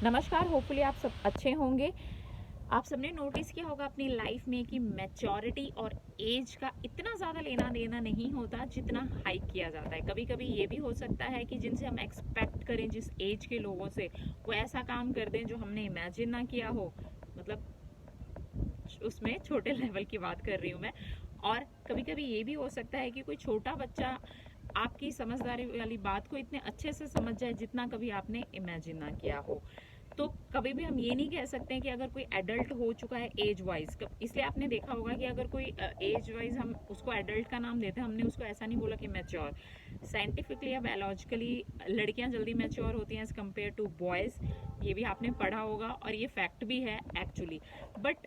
नमस्कार, होपफुली आप सब अच्छे होंगे। आप सबने नोटिस किया होगा अपनी लाइफ में कि मैच्योरिटी और एज का इतना ज़्यादा लेना देना नहीं होता जितना हाइक किया जाता है। कभी कभी ये भी हो सकता है कि जिनसे हम एक्सपेक्ट करें जिस एज के लोगों से, वो ऐसा काम कर दें जो हमने इमेजिन ना किया हो। मतलब उसमें छोटे लेवल की बात कर रही हूँ मैं। और कभी कभी ये भी हो सकता है कि कोई छोटा बच्चा आपकी समझदारी वाली बात को इतने अच्छे से समझ जाए जितना कभी आपने इमेजिन ना किया हो। तो कभी भी हम ये नहीं कह सकते हैं कि अगर कोई एडल्ट हो चुका है एज वाइज, इसलिए आपने देखा होगा कि अगर कोई एज वाइज हम उसको एडल्ट का नाम देते हैं, हमने उसको ऐसा नहीं बोला कि मैच्योर। साइंटिफिकली या बायोलॉजिकली लड़कियां जल्दी मैच्योर होती हैं एज कम्पेयर टू बॉयज़। ये भी आपने पढ़ा होगा और ये फैक्ट भी है actually. But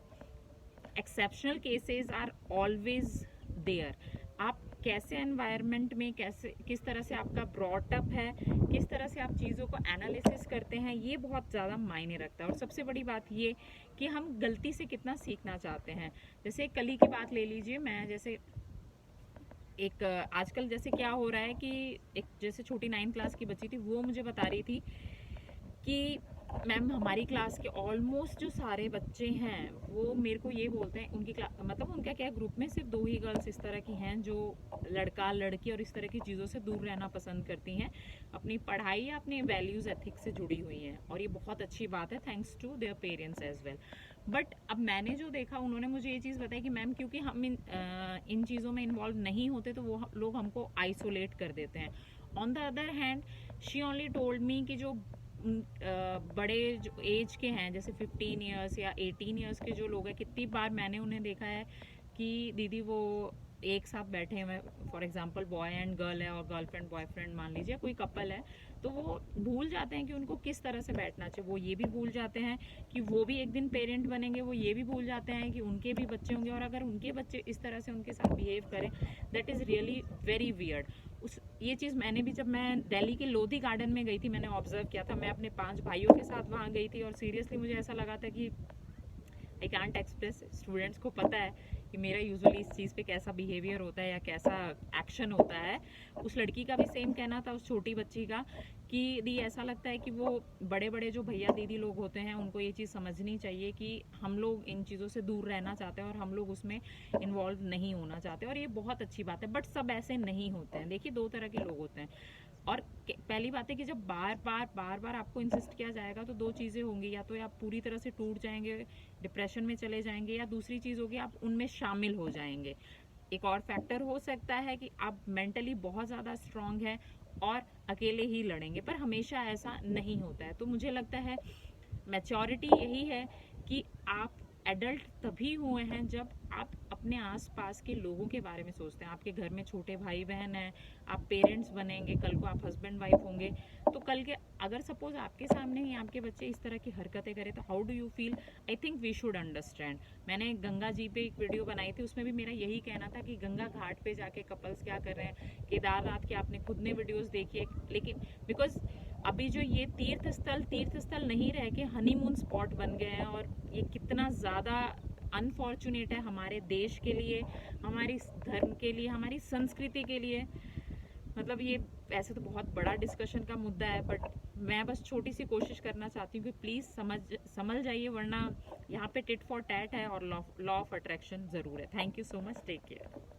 exceptional cases are always there. आप कैसे एनवायरनमेंट में, कैसे किस तरह से आपका ब्रॉटअप है, किस तरह से आप चीज़ों को एनालिसिस करते हैं, ये बहुत ज़्यादा मायने रखता है। और सबसे बड़ी बात ये कि हम गलती से कितना सीखना चाहते हैं। जैसे कली की बात ले लीजिए, मैं जैसे एक आजकल जैसे क्या हो रहा है कि एक जैसे छोटी 9th क्लास की बच्ची थी, वो मुझे बता रही थी कि मैम हमारी क्लास के ऑलमोस्ट जो सारे बच्चे हैं वो मेरे को ये बोलते हैं, उनकी क्लास मतलब उनका क्या ग्रुप में सिर्फ 2 ही गर्ल्स इस तरह की हैं जो लड़का लड़की और इस तरह की चीज़ों से दूर रहना पसंद करती हैं, अपनी पढ़ाई या अपने वैल्यूज़ एथिक्स से जुड़ी हुई हैं। और ये बहुत अच्छी बात है, thanks to their parents as well. But अब मैंने जो देखा, उन्होंने मुझे ये चीज़ बताई कि मैम क्योंकि हम इन चीज़ों में इन्वॉल्व नहीं होते तो वो लोग हमको आइसोलेट कर देते हैं। On the other hand she only told me कि जो बड़े जो एज के हैं, जैसे 15 ईयर्स या 18 ईयर्स के जो लोग हैं, कितनी बार मैंने उन्हें देखा है कि दीदी वो एक साथ बैठे हुए, for example boy and girl है और गर्लफ्रेंड बॉयफ्रेंड मान लीजिए, कोई कपल है, तो वो भूल जाते हैं कि उनको किस तरह से बैठना चाहिए। वो ये भी भूल जाते हैं कि वो भी एक दिन पेरेंट बनेंगे, वो ये भी भूल जाते हैं कि उनके भी बच्चे होंगे, और अगर उनके बच्चे इस तरह से उनके साथ बिहेव करें, that is really very weird. ये चीज़ मैंने भी, जब मैं दिल्ली के लोधी गार्डन में गई थी, मैंने ऑब्जर्व किया था। मैं अपने 5 भाइयों के साथ वहाँ गई थी और सीरियसली मुझे ऐसा लगा था कि आई कांट एक्सप्रेस। स्टूडेंट्स को पता है कि मेरा यूजुअली इस चीज़ पे कैसा बिहेवियर होता है या कैसा एक्शन होता है। उस लड़की का भी सेम कहना था, उस छोटी बच्ची का, कि दी ऐसा लगता है कि वो बड़े बड़े जो भैया दीदी लोग होते हैं उनको ये चीज़ समझनी चाहिए कि हम लोग इन चीज़ों से दूर रहना चाहते हैं और हम लोग उसमें इन्वॉल्व नहीं होना चाहते। और ये बहुत अच्छी बात है, बट सब ऐसे नहीं होते हैं। देखिए, 2 तरह के लोग होते हैं। और पहली बात है कि जब बार बार आपको इंसिस्ट किया जाएगा तो 2 चीज़ें होंगी, या तो आप पूरी तरह से टूट जाएंगे, डिप्रेशन में चले जाएंगे, या दूसरी चीज़ होगी आप उनमें शामिल हो जाएंगे। एक और फैक्टर हो सकता है कि आप मेंटली बहुत ज़्यादा स्ट्रांग है और अकेले ही लड़ेंगे, पर हमेशा ऐसा नहीं होता है। तो मुझे लगता है मैच्योरिटी यही है कि आप एडल्ट तभी हुए हैं जब आप अपने आसपास के लोगों के बारे में सोचते हैं। आपके घर में छोटे भाई बहन हैं, आप पेरेंट्स बनेंगे, कल को आप हस्बैंड वाइफ होंगे, तो कल के अगर सपोज आपके सामने ही आपके बच्चे इस तरह की हरकतें करें तो how do you feel? I think we should understand. मैंने गंगा जी पे एक वीडियो बनाई थी, उसमें भी मेरा यही कहना था कि गंगा घाट पे जाके कपल्स क्या कर रहे हैं, केदारनाथ के आपने खुद ने वीडियोस देखी है, लेकिन बिकॉज अभी जो ये तीर्थ स्थल नहीं रह के हनीमून स्पॉट बन गए हैं, और ये कितना ज़्यादा अनफॉर्चुनेट है हमारे देश के लिए, हमारी धर्म के लिए, हमारी संस्कृति के लिए। मतलब ये वैसे तो बहुत बड़ा डिस्कशन का मुद्दा है, बट मैं बस छोटी सी कोशिश करना चाहती हूँ कि प्लीज़ समझ जाइए, वरना यहाँ पे टिट फॉर टैट है और लॉ ऑफ अट्रैक्शन ज़रूर है। Thank you so much, take care.